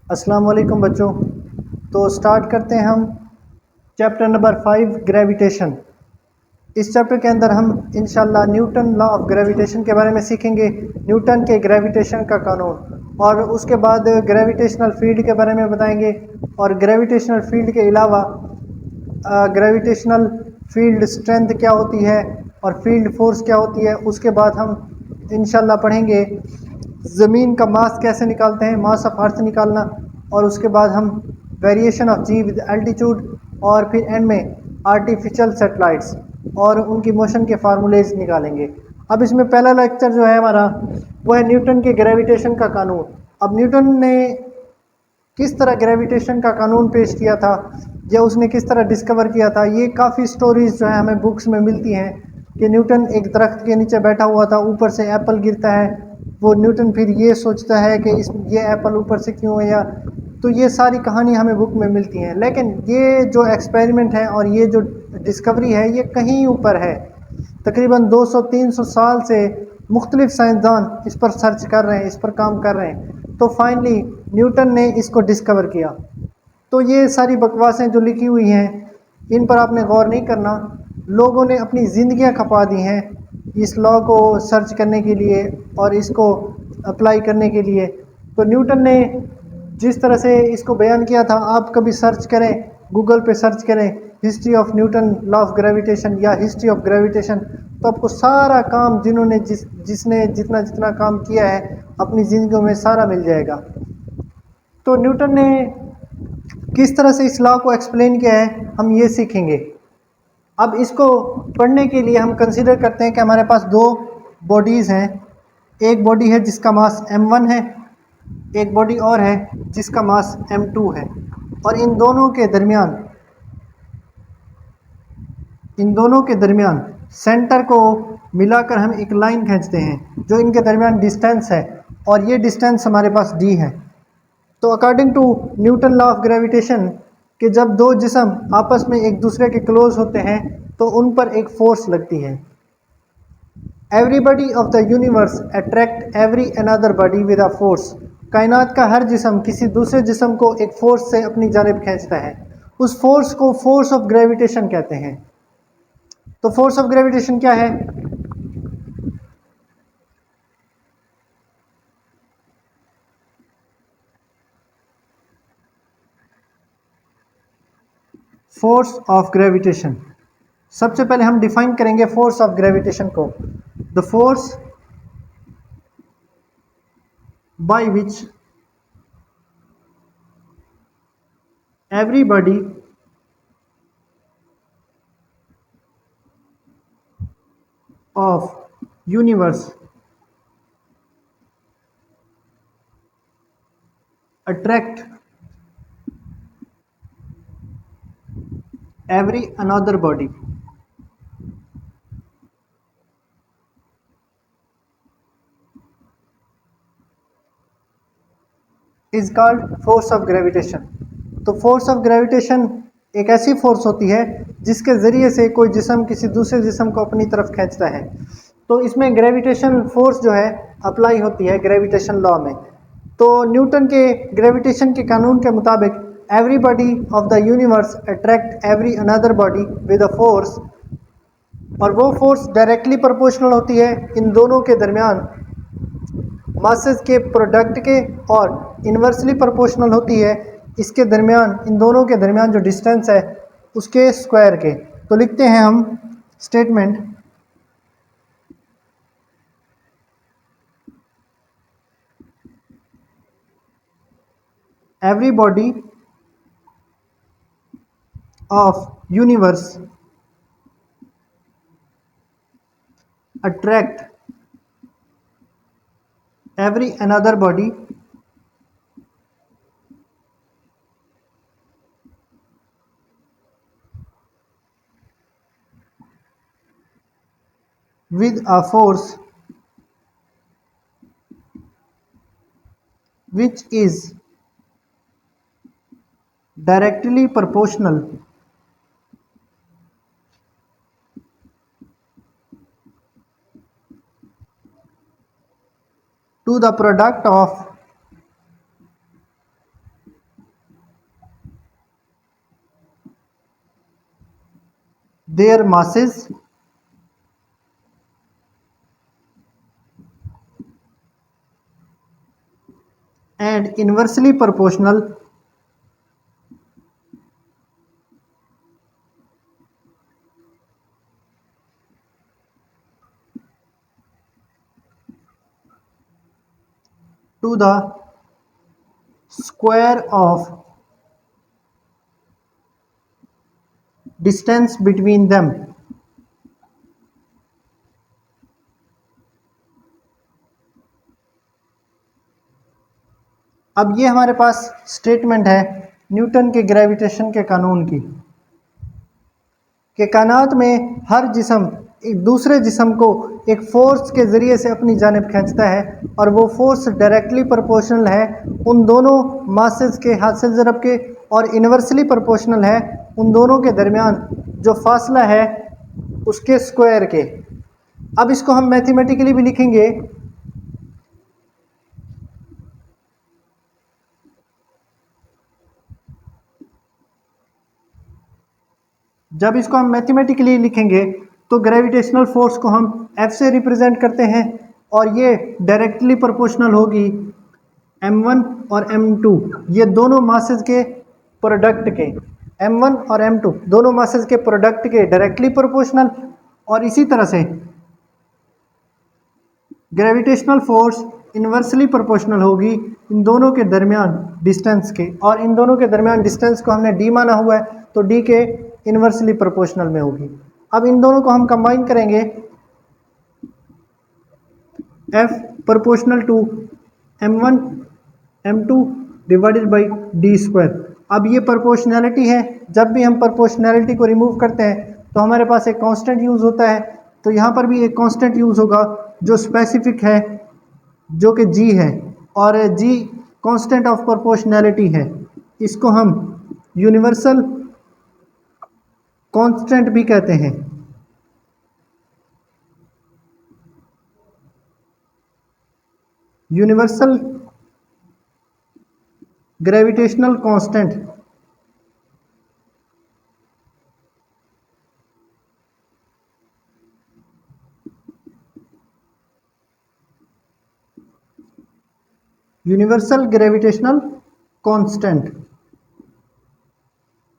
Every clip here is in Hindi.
अस्सलाम वालेकुम बच्चों। तो स्टार्ट करते हैं हम चैप्टर नंबर 5 ग्रेविटेशन। इस चैप्टर के अंदर हम इंशाल्लाह न्यूटन लॉ ऑफ ग्रेविटेशन के बारे में सीखेंगे, न्यूटन के ग्रेविटेशन का कानून, और उसके बाद ग्रेविटेशनल फील्ड के बारे में बताएंगे। और ग्रेविटेशनल फील्ड के अलावा ग्रेविटेशनल फील्ड स्ट्रेंथ क्या होती है और फील्ड फोर्स क्या होती है। उसके बाद हम इंशाल्लाह पढ़ेंगे ज़मीन का मास कैसे निकालते हैं, मास ऑफ अर्थ निकालना। और उसके बाद हम variation of G with altitude, और फिर एंड में आर्टिफिशियल सैटेलाइट्स और उनकी मोशन के फार्मूलेज निकालेंगे। अब इसमें पहला लेक्चर जो है हमारा वो है न्यूटन के ग्रेविटेशन का कानून। अब न्यूटन ने किस तरह ग्रेविटेशन का कानून पेश किया था या उसने किस तरह डिस्कवर किया था, ये काफ़ी स्टोरीज जो है हमें बुक्स में मिलती हैं कि न्यूटन एक दरख्त के नीचे बैठा हुआ था, ऊपर से एप्पल गिरता है, वो न्यूटन फिर ये सोचता है कि ये एप्पल ऊपर से क्यों है, या तो ये सारी कहानी हमें बुक में मिलती हैं। लेकिन ये जो एक्सपेरिमेंट है और ये जो डिस्कवरी है ये कहीं ऊपर है, तकरीबन 200-300 साल से मुख्तलिफ साइंसदान इस पर सर्च कर रहे हैं, इस पर काम कर रहे हैं। तो फाइनली न्यूटन ने इसको डिस्कवर किया। तो ये सारी बकवासें जो लिखी हुई हैं इन पर आपने गौर नहीं करना। लोगों ने अपनी ज़िंदगियां खपा दी हैं इस लॉ को सर्च करने के लिए और इसको अप्लाई करने के लिए। तो न्यूटन ने जिस तरह से इसको बयान किया था, आप कभी सर्च करें, गूगल पे सर्च करें history of Newton law of gravitation या हिस्ट्री ऑफ ग्रेविटेशन, तो आपको सारा काम जिन्होंने जिसने जितना जितना काम किया है अपनी ज़िंदगी में सारा मिल जाएगा। तो न्यूटन ने किस तरह से इस लॉ को एक्सप्लेन किया है हम ये सीखेंगे। अब इसको पढ़ने के लिए हम कंसीडर करते हैं कि हमारे पास दो बॉडीज़ हैं। एक बॉडी है जिसका मास m1 है, एक बॉडी और है जिसका मास m2 है। और इन दोनों के दरमियान सेंटर को मिलाकर हम एक लाइन खींचते हैं जो इनके दरमियान डिस्टेंस है, और ये डिस्टेंस हमारे पास d है। तो according to Newton law of gravitation कि जब दो जिस्म आपस में एक दूसरे के क्लोज होते हैं तो उन पर एक फोर्स लगती है। Everybody of the universe attract every another body with a force. कायनात का हर जिस्म किसी दूसरे जिस्म को एक फोर्स से अपनी जानिब खींचता है। उस फोर्स को फोर्स ऑफ ग्रेविटेशन कहते हैं। तो फोर्स ऑफ ग्रेविटेशन क्या है? फोर्स ऑफ ग्रेविटेशन, सबसे पहले हम डिफाइन करेंगे फोर्स ऑफ ग्रेविटेशन को। The force by which everybody of universe attract every another body is called force of gravitation। तो फोर्स ऑफ ग्रेविटेशन एक ऐसी फोर्स होती है जिसके ज़रिए से कोई जिस्म किसी दूसरे जिस्म को अपनी तरफ खींचता है। तो इसमें ग्रेविटेशन फोर्स जो है अप्लाई होती है ग्रेविटेशन लॉ में। तो न्यूटन के ग्रेविटेशन के कानून के मुताबिक every body of the universe attract every another body with a force, और वो फोर्स डायरेक्टली प्रोपोर्शनल होती है इन दोनों के दरमियान मासेस के प्रोडक्ट के, और इन्वर्सली प्रोपोर्शनल होती है इसके दरमियान, इन दोनों के दरमियान जो डिस्टेंस है उसके स्क्वायर के। तो लिखते हैं हम statement, every body of universe attract every another body with a force which is directly proportional to the product of their masses and inversely proportional to the square of distance between them। अब ये हमारे पास स्टेटमेंट है न्यूटन के ग्रेविटेशन के कानून की, कि कायनात में हर जिस्म एक दूसरे जिस्म को एक फोर्स के ज़रिए से अपनी जानिब खींचता है, और वो फोर्स डायरेक्टली प्रोपोर्शनल है उन दोनों मासेस के हासिल ज़रब के, और इन्वर्सली प्रोपोर्शनल है उन दोनों के दरमियान जो फासला है उसके स्क्वायर के। अब इसको हम मैथमेटिकली भी लिखेंगे, जब इसको हम मैथमेटिकली लिखेंगे तो ग्रेविटेशनल फोर्स को हम F से रिप्रेजेंट करते हैं, और ये डायरेक्टली प्रोपोर्शनल होगी M1 और M2, ये दोनों मासेस के प्रोडक्ट के, M1 और M2 दोनों मासेस के प्रोडक्ट के डायरेक्टली प्रोपोर्शनल। और इसी तरह से ग्रेविटेशनल फोर्स इन्वर्सली प्रोपोर्शनल होगी इन दोनों के दरमियान डिस्टेंस के, और इन दोनों के दरमियान डिस्टेंस को हमने D माना हुआ है तो D के इन्वर्सली प्रोपोर्शनल में होगी। अब इन दोनों को हम कंबाइन करेंगे, F proportional to M1 M2 divided by D square. अब ये प्रोपोर्शनैलिटी है, जब भी हम प्रोपोर्शनैलिटी को रिमूव करते हैं तो हमारे पास एक कांस्टेंट यूज़ होता है, तो यहाँ पर भी एक कांस्टेंट यूज़ होगा जो स्पेसिफिक है, जो कि G है, और G कांस्टेंट ऑफ प्रोपोर्शनैलिटी है। इसको हम यूनिवर्सल कांस्टेंट भी कहते हैं। Universal gravitational constant universal gravitational constant.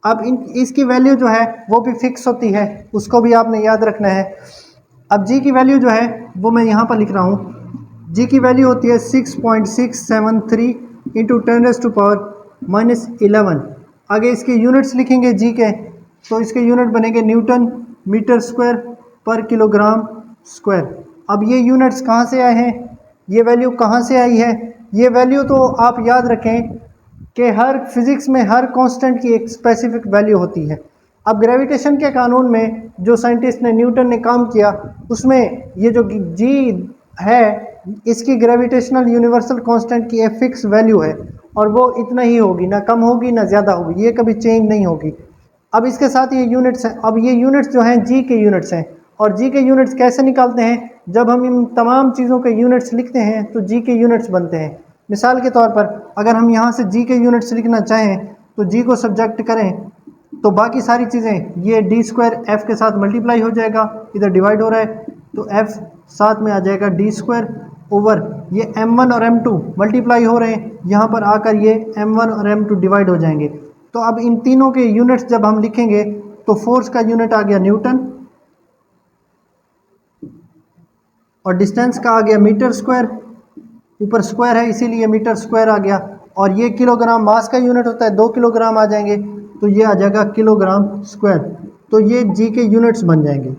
अब इसकी वैल्यू जो है वो भी फिक्स होती है, उसको भी आपने याद रखना है। अब जी की वैल्यू जो है वो मैं यहाँ पर लिख रहा हूँ, जी की वैल्यू होती है 6.673 इंटू 10⁻⁻11। आगे इसके यूनिट्स लिखेंगे जी के, तो इसके यूनिट बनेंगे न्यूटन मीटर स्क्वायर पर किलोग्राम स्क्वायर। अब ये यूनिट्स कहाँ से आए हैं, ये वैल्यू कहाँ से आई है, ये वैल्यू तो आप याद रखें कि हर फिज़िक्स में हर कांस्टेंट की एक स्पेसिफिक वैल्यू होती है। अब ग्रेविटेशन के कानून में जो साइंटिस्ट ने न्यूटन ने काम किया, उसमें ये जो जी है इसकी ग्रेविटेशनल यूनिवर्सल कांस्टेंट की एक फिक्स वैल्यू है, और वो इतना ही होगी, ना कम होगी ना ज़्यादा होगी, ये कभी चेंज नहीं होगी। अब इसके साथ ये यूनिट्स हैं, अब ये यूनिट्स जो हैं जी के यूनिट्स हैं, और जी के यूनिट्स कैसे निकालते हैं, जब हम इन तमाम चीज़ों के यूनिट्स लिखते हैं तो जी के यूनिट्स बनते हैं। मिसाल के तौर पर अगर हम यहाँ से जी के यूनिट्स लिखना चाहें तो जी को सब्जेक्ट करें तो बाकी सारी चीज़ें ये डी स्क्वायर एफ़ के साथ मल्टीप्लाई हो जाएगा, इधर डिवाइड हो रहा है तो एफ़ साथ में आ जाएगा डी स्क्वायर ओवर ये m1 और m2 मल्टीप्लाई हो रहे हैं, यहाँ पर आकर ये m1 और m2 डिवाइड हो जाएंगे। तो अब इन तीनों के यूनिट्स जब हम लिखेंगे तो फोर्स का यूनिट आ गया न्यूटन, और डिस्टेंस का आ गया मीटर स्क्वायर, ऊपर स्क्वायर है इसीलिए मीटर स्क्वायर आ गया, और ये किलोग्राम मास का यूनिट होता है, 2 किलोग्राम आ जाएंगे तो ये आ जाएगा किलोग्राम स्क्वायर। तो ये जी के यूनिट्स बन जाएंगे।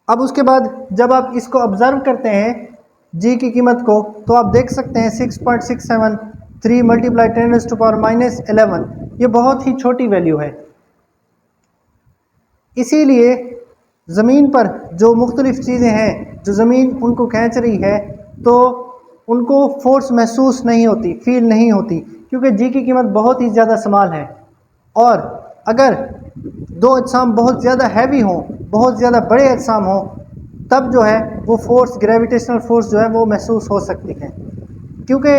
अब उसके बाद जब आप इसको ऑब्जर्व करते हैं जी की कीमत को, तो आप देख सकते हैं 6.673 मल्टीप्लाई 10⁻⁻11, ये बहुत ही छोटी वैल्यू है। इसीलिए ज़मीन पर जो मुख्तलिफ़ चीज़ें हैं जो ज़मीन उनको खींच रही है तो उनको फोर्स महसूस नहीं होती, फील नहीं होती, क्योंकि जी की कीमत बहुत ही ज़्यादा स्मॉल है। और अगर दो अजसाम बहुत ज़्यादा हैवी हों, बहुत ज़्यादा बड़े अजसाम हों, तब जो है वो फोर्स ग्रेविटेशनल फोर्स जो है वो महसूस हो सकती है, क्योंकि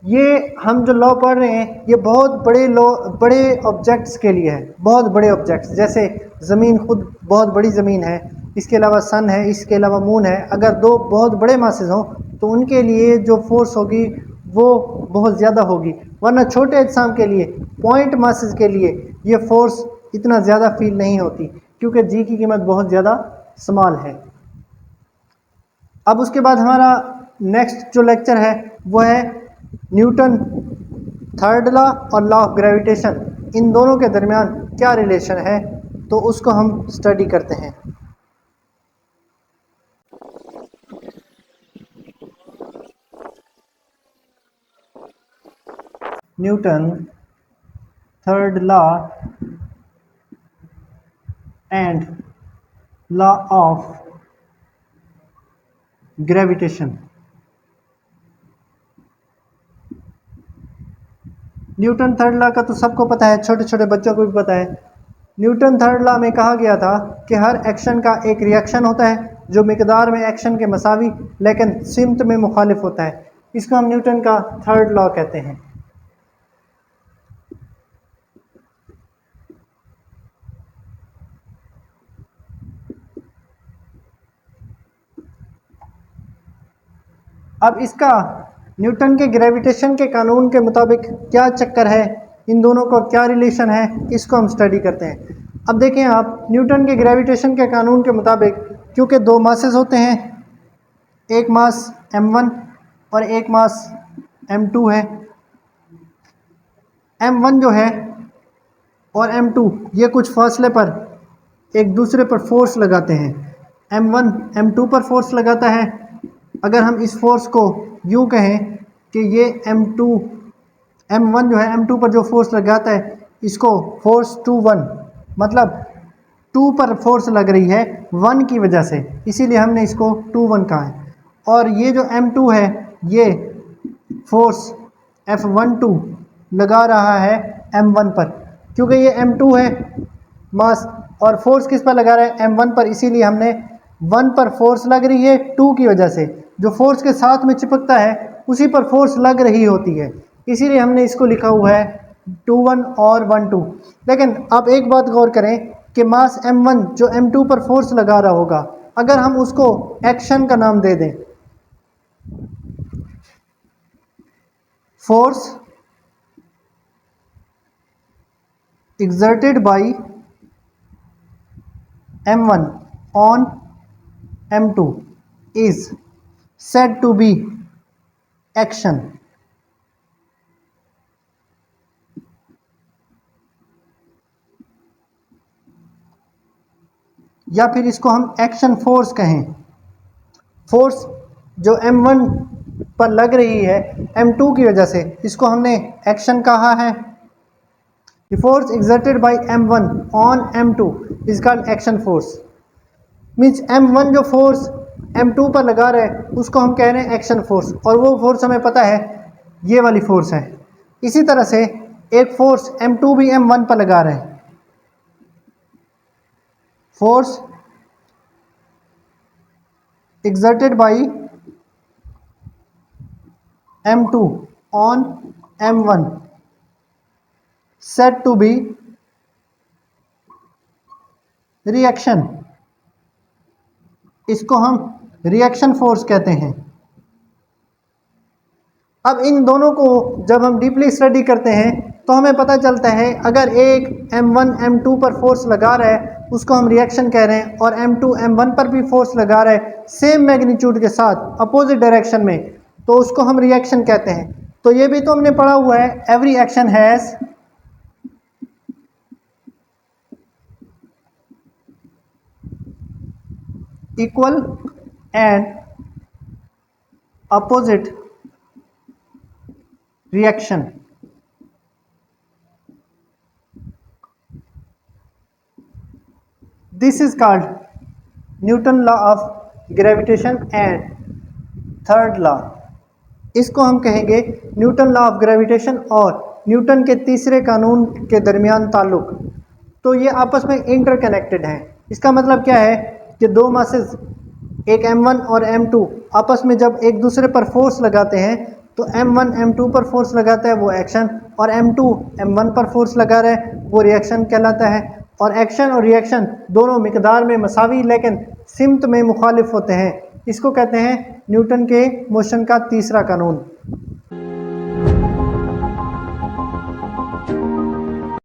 ये हम जो लॉ पढ़ रहे हैं ये बहुत बड़े लॉ, बड़े ऑब्जेक्ट्स के लिए है, बहुत बड़े ऑब्जेक्ट्स, जैसे ज़मीन खुद बहुत बड़ी ज़मीन है, इसके अलावा सन है, इसके अलावा मून है। अगर दो बहुत बड़े मासेस हों तो उनके लिए जो फोर्स होगी वो बहुत ज़्यादा होगी, वरना छोटे अजसाम के लिए, पॉइंट मासेस के लिए ये फोर्स इतना ज़्यादा फील नहीं होती, क्योंकि जी की कीमत बहुत ज़्यादा स्मॉल है। अब उसके बाद हमारा नेक्स्ट जो लेक्चर है वो है न्यूटन थर्ड लॉ और लॉ ऑफ ग्रेविटेशन, इन दोनों के दरमियान क्या रिलेशन है, तो उसको हम स्टडी करते हैं। Newton third law and law of gravitation. Newton third law का तो सबको पता है, छोटे छोटे बच्चों को भी पता है। न्यूटन थर्ड लॉ में कहा गया था कि हर एक्शन का एक रिएक्शन होता है जो मिकदार में एक्शन के मसावी लेकिन सिमत में मुखालिफ होता है। इसको हम न्यूटन का थर्ड लॉ कहते हैं। अब इसका न्यूटन के ग्रेविटेशन के कानून के मुताबिक क्या चक्कर है, इन दोनों का क्या रिलेशन है, इसको हम स्टडी करते हैं। अब देखें आप, न्यूटन के ग्रेविटेशन के कानून के मुताबिक क्योंकि दो मासेस होते हैं, एक मास m1 और एक मास m2 है। m1 जो है और m2 ये कुछ फासले पर एक दूसरे पर फोर्स लगाते हैं। m1 m2 पर फोर्स लगाता है। अगर हम इस फोर्स को यूं कहें कि ये m1 जो है m2 पर जो फोर्स लगाता है इसको फोर्स 2-1, मतलब 2 पर फोर्स लग रही है 1 की वजह से, इसीलिए हमने इसको 2-1 कहा है। और ये जो m2 है ये फोर्स F12 लगा रहा है m1 पर, क्योंकि ये m2 है मास और फोर्स किस पर लगा रहा है m1 पर, इसीलिए हमने 1 पर फोर्स लग रही है 2 की वजह से। जो फोर्स के साथ में चिपकता है उसी पर फोर्स लग रही होती है, इसीलिए हमने इसको लिखा हुआ है 2-1 और 1-2। लेकिन आप एक बात गौर करें कि मास m1 जो m2 पर फोर्स लगा रहा होगा, अगर हम उसको एक्शन का नाम दे दें, force exerted by m1 on m2 is said to be action। या फिर इसको हम एक्शन फोर्स कहें। फोर्स जो m1 पर लग रही है m2 की वजह से, इसको हमने एक्शन कहा है। The force exerted by m1 on m2 is called action force। Means m1 जो फोर्स m2 पर लगा रहा है उसको हम कह रहे हैं एक्शन फोर्स, और वो फोर्स हमें पता है ये वाली फोर्स है। इसी तरह से एक फोर्स m2 भी m1 पर लगा रहा है, force exerted by m2 on m1 said to be reaction, इसको हम रिएक्शन फोर्स कहते हैं। अब इन दोनों को जब हम डीपली स्टडी करते हैं तो हमें पता चलता है अगर एक m1 m2 पर फोर्स लगा रहा है उसको हम रिएक्शन कह रहे हैं, और m2 m1 पर भी फोर्स लगा रहा है सेम मैग्नीट्यूड के साथ अपोजिट डायरेक्शन में, तो उसको हम रिएक्शन कहते हैं। तो ये भी तो हमने पढ़ा हुआ है, every action has equal and opposite reaction. This is called Newton law of gravitation and third law. इसको हम कहेंगे न्यूटन लॉ ऑफ ग्रेविटेशन और न्यूटन के तीसरे कानून के दरमियान ताल्लुक। तो ये आपस में इंटरकनेक्टेड हैं। इसका मतलब क्या है कि दो मासेस एक m1 और m2 आपस में जब एक दूसरे पर फोर्स लगाते हैं तो M1 M2 पर फोर्स लगाता है वो एक्शन, और M2 M1 पर फोर्स लगा रहा है वो रिएक्शन कहलाता है। और एक्शन और रिएक्शन दोनों मिकदार में मसावी लेकिन सिमत में मुखालिफ होते हैं। इसको कहते हैं न्यूटन के मोशन का तीसरा कानून।